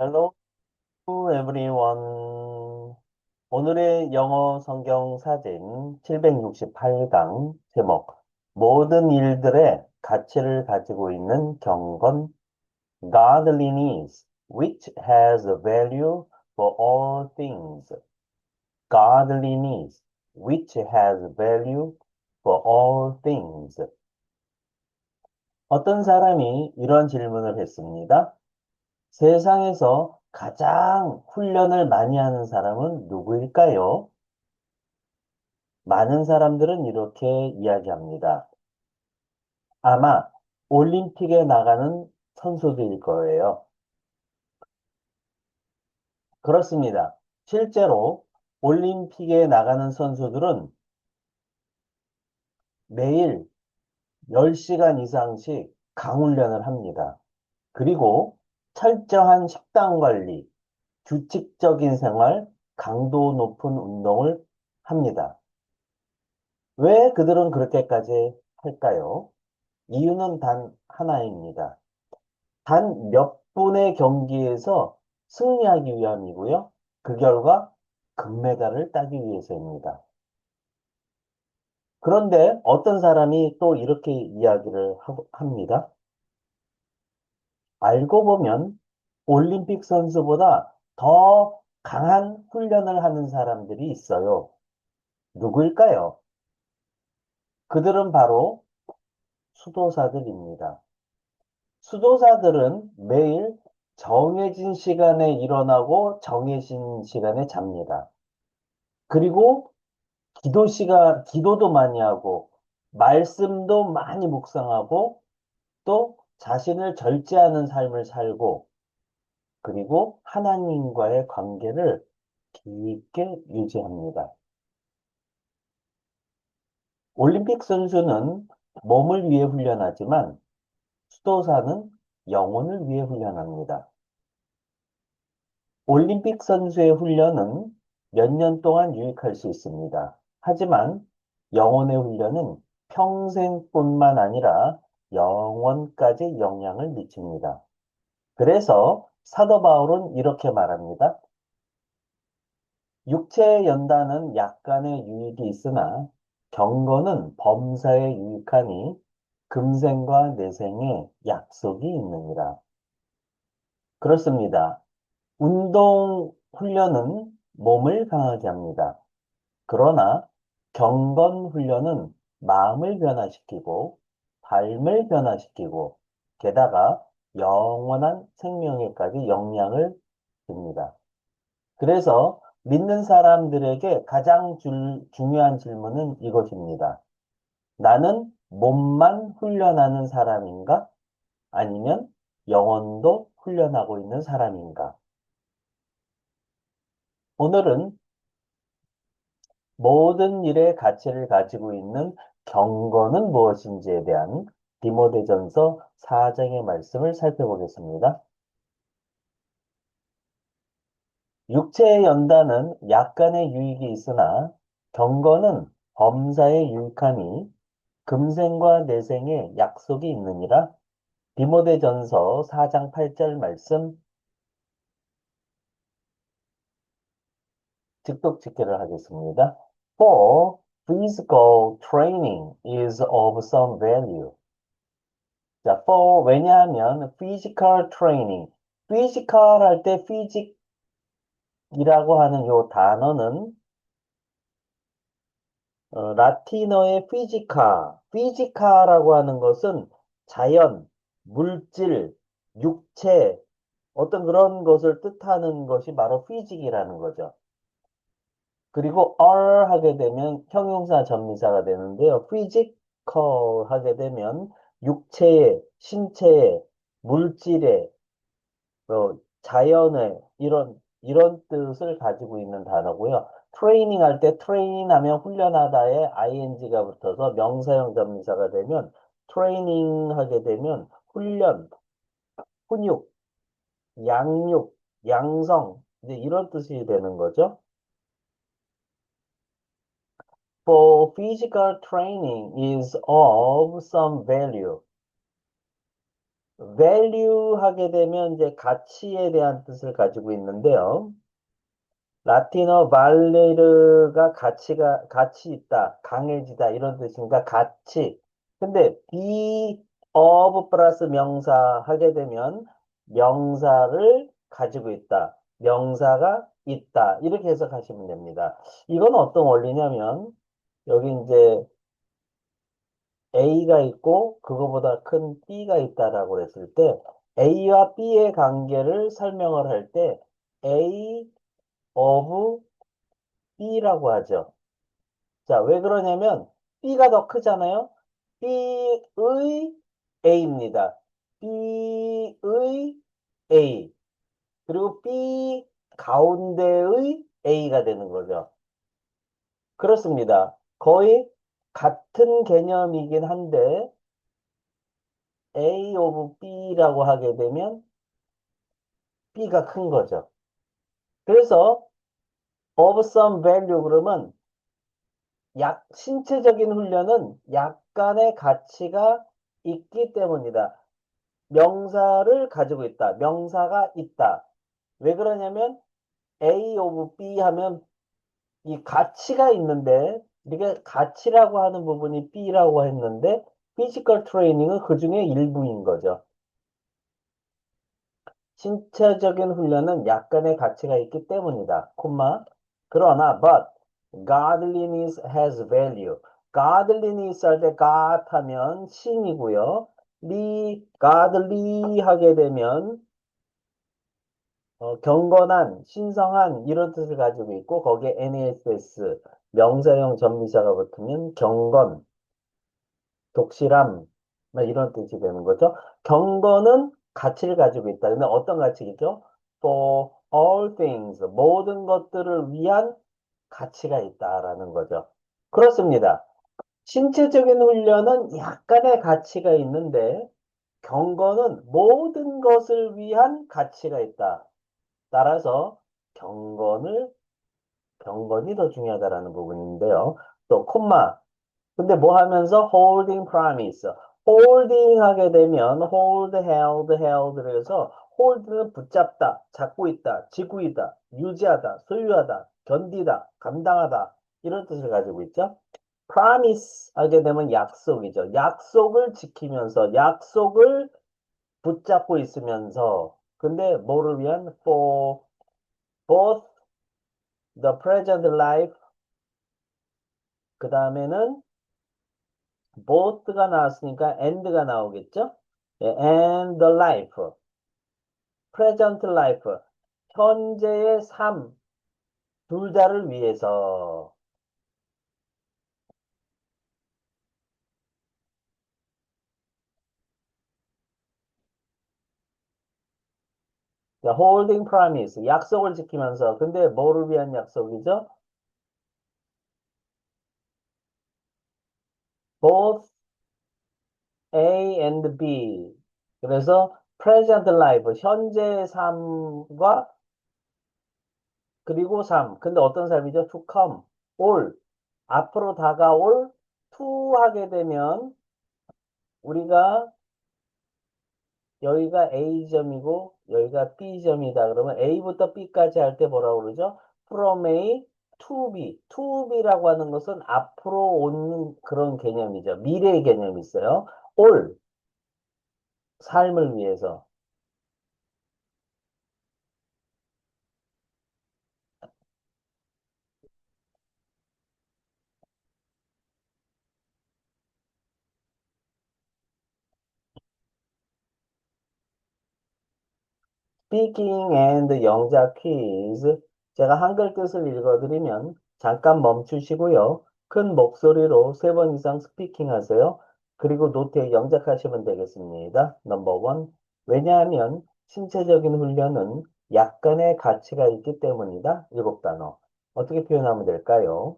Hello everyone. 오늘의 영어 성경 사진 768강 제목 모든 일들의 가치를 가지고 있는 경건 Godliness which has a value for all things. Godliness which has value for all things. 어떤 사람이 이런 질문을 했습니다. 세상에서 가장 훈련을 많이 하는 사람은 누구일까요? 많은 사람들은 이렇게 이야기합니다. 아마 올림픽에 나가는 선수들일 거예요. 그렇습니다. 실제로 올림픽에 나가는 선수들은 매일 10시간 이상씩 강훈련을 합니다. 그리고 철저한 식단 관리, 규칙적인 생활, 강도 높은 운동을 합니다. 왜 그들은 그렇게까지 할까요? 이유는 단 하나입니다. 단 몇 분의 경기에서 승리하기 위함이고요. 그 결과 금메달을 따기 위해서입니다. 그런데 어떤 사람이 또 이렇게 이야기를 합니다. 알고 보면 올림픽 선수보다 더 강한 훈련을 하는 사람들이 있어요. 누구일까요? 그들은 바로 수도사들입니다. 수도사들은 매일 정해진 시간에 일어나고 정해진 시간에 잡니다. 그리고 기도도 많이 하고, 말씀도 많이 묵상하고, 또 자신을 절제하는 삶을 살고, 그리고 하나님과의 관계를 깊게 유지합니다. 올림픽 선수는 몸을 위해 훈련하지만, 수도사는 영혼을 위해 훈련합니다. 올림픽 선수의 훈련은 몇 년 동안 유익할 수 있습니다. 하지만 영혼의 훈련은 평생뿐만 아니라 영원까지 영향을 미칩니다. 그래서 사도 바울은 이렇게 말합니다. 육체의 연단은 약간의 유익이 있으나 경건은 범사에 유익하니 금생과 내생에 약속이 있느니라. 그렇습니다. 운동 훈련은 몸을 강하게 합니다. 그러나 경건 훈련은 마음을 변화시키고 삶을 변화시키고 게다가 영원한 생명에까지 영향을 줍니다. 그래서 믿는 사람들에게 가장 중요한 질문은 이것입니다. 나는 몸만 훈련하는 사람인가? 아니면 영혼도 훈련하고 있는 사람인가? 오늘은 모든 일의 가치를 가지고 있는 경건은 무엇인지에 대한 디모데전서 4장의 말씀을 살펴보겠습니다. 육체의 연단은 약간의 유익이 있으나 경건은 범사에 유익하니 금생과 내생에 약속이 있느니라. 디모데전서 4장 8절 말씀 직독 직해를 하겠습니다. For physical training is of some value. 자, for 왜냐하면 physical training, physical 할 때 physic이라고 하는 요 단어는 라틴어의 physical라고 하는 것은 자연, 물질, 육체 어떤 그런 것을 뜻하는 것이 바로 physic이라는 거죠. 그리고 are 하게 되면 형용사 전미사가 되는데요. physical 하게 되면 육체의, 신체의, 물질의, 자연의 이런 뜻을 가지고 있는 단어고요. 트레이닝 할 때 트레인 하면 훈련하다에 ing가 붙어서 명사형 전미사가 되면 트레이닝 하게 되면 훈련, 훈육, 양육, 양성 이제 이런 뜻이 되는 거죠. For physical training is of some value. value 하게 되면 이제 가치에 대한 뜻을 가지고 있는데요. 라틴어 발레르가 가치 있다, 강해지다 이런 뜻이니까 가치. 근데 be of 플러스 명사 하게 되면 명사를 가지고 있다, 명사가 있다 이렇게 해석하시면 됩니다. 이건 어떤 원리냐면 여기 이제 A가 있고 그거보다 큰 B가 있다라고 했을 때 A와 B의 관계를 설명을 할 때 A of B라고 하죠. 자, 왜 그러냐면 B가 더 크잖아요. B의 A입니다. B의 A. 그리고 B 가운데의 A가 되는 거죠. 그렇습니다. 거의 같은 개념이긴 한데 A of B라고 하게 되면 B가 큰 거죠. 그래서 of some value 그러면 신체적인 훈련은 약간의 가치가 있기 때문이다. 명사를 가지고 있다. 명사가 있다. 왜 그러냐면 A of B 하면 이 가치가 있는데 이게 가치라고 하는 부분이 B라고 했는데 피지컬 트레이닝은 그 중에 일부인 거죠. 신체적인 훈련은 약간의 가치가 있기 때문이다. 콤마. 그러나 but godliness has value. godliness 할 때 God 하면 신이고요. godly 하게 되면 경건한, 신성한 이런 뜻을 가지고 있고 거기에 NESS 명사형 전미사가 붙으면 경건, 독실함 뭐 이런 뜻이 되는 거죠. 경건은 가치를 가지고 있다. 근데 어떤 가치겠죠? For all things 모든 것들을 위한 가치가 있다라는 거죠. 그렇습니다. 신체적인 훈련은 약간의 가치가 있는데 경건은 모든 것을 위한 가치가 있다. 따라서 경건을 경건이 더 중요하다라는 부분인데요. 또 콤마. 근데 뭐 하면서 holding promise. holding 하게 되면 hold, held 그래서 hold는 붙잡다, 잡고 있다, 지고 있다, 유지하다, 소유하다, 견디다, 감당하다 이런 뜻을 가지고 있죠. promise 하게 되면 약속이죠. 약속을 지키면서 약속을 붙잡고 있으면서 근데 뭐를 위한 for both the present life 그 다음에는 both가 나왔으니까 and가 나오겠죠? 예, and the life, present life, 현재의 삶, 둘 다를 위해서. 자, holding promise, 약속을 지키면서. 근데 뭐를 위한 약속이죠? both A and B. 그래서 present life, 현재의 삶과 그리고 삶. 근데 어떤 삶이죠? to come, 올, 앞으로 다가올 to 하게 되면 우리가 여기가 A점이고 여기가 B점이다. 그러면 A부터 B까지 할 때 뭐라고 그러죠? From A to B. to B라고 하는 것은 앞으로 오는 그런 개념이죠. 미래의 개념이 있어요. 올, 삶을 위해서. Speaking and 영작 퀴즈. 제가 한글 뜻을 읽어드리면 잠깐 멈추시고요. 큰 목소리로 3번 이상 스피킹 하세요. 그리고 노트에 영작하시면 되겠습니다. 넘버 원. 왜냐하면 신체적인 훈련은 약간의 가치가 있기 때문이다. 7단어. 어떻게 표현하면 될까요?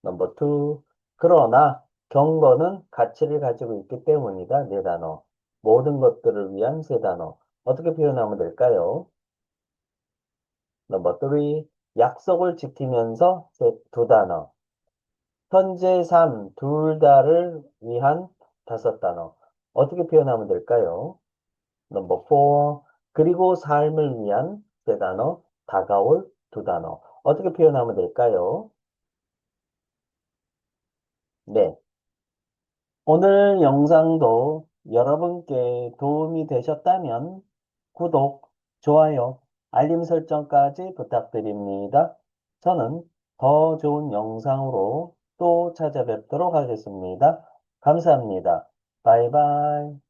넘버 투. 그러나 경건은 가치를 가지고 있기 때문이다. 4단어. 모든 것들을 위한 3단어. 어떻게 표현하면 될까요? 넘버 3. 약속을 지키면서 2단어. 현재 삶 둘 다를 위한 5단어. 어떻게 표현하면 될까요? 넘버 4. 그리고 삶을 위한 세 단어, 다가올 두 단어. 어떻게 표현하면 될까요? 네. 오늘 영상도 여러분께 도움이 되셨다면 구독, 좋아요, 알림 설정까지 부탁드립니다. 저는 더 좋은 영상으로 또 찾아뵙도록 하겠습니다. 감사합니다. 바이바이.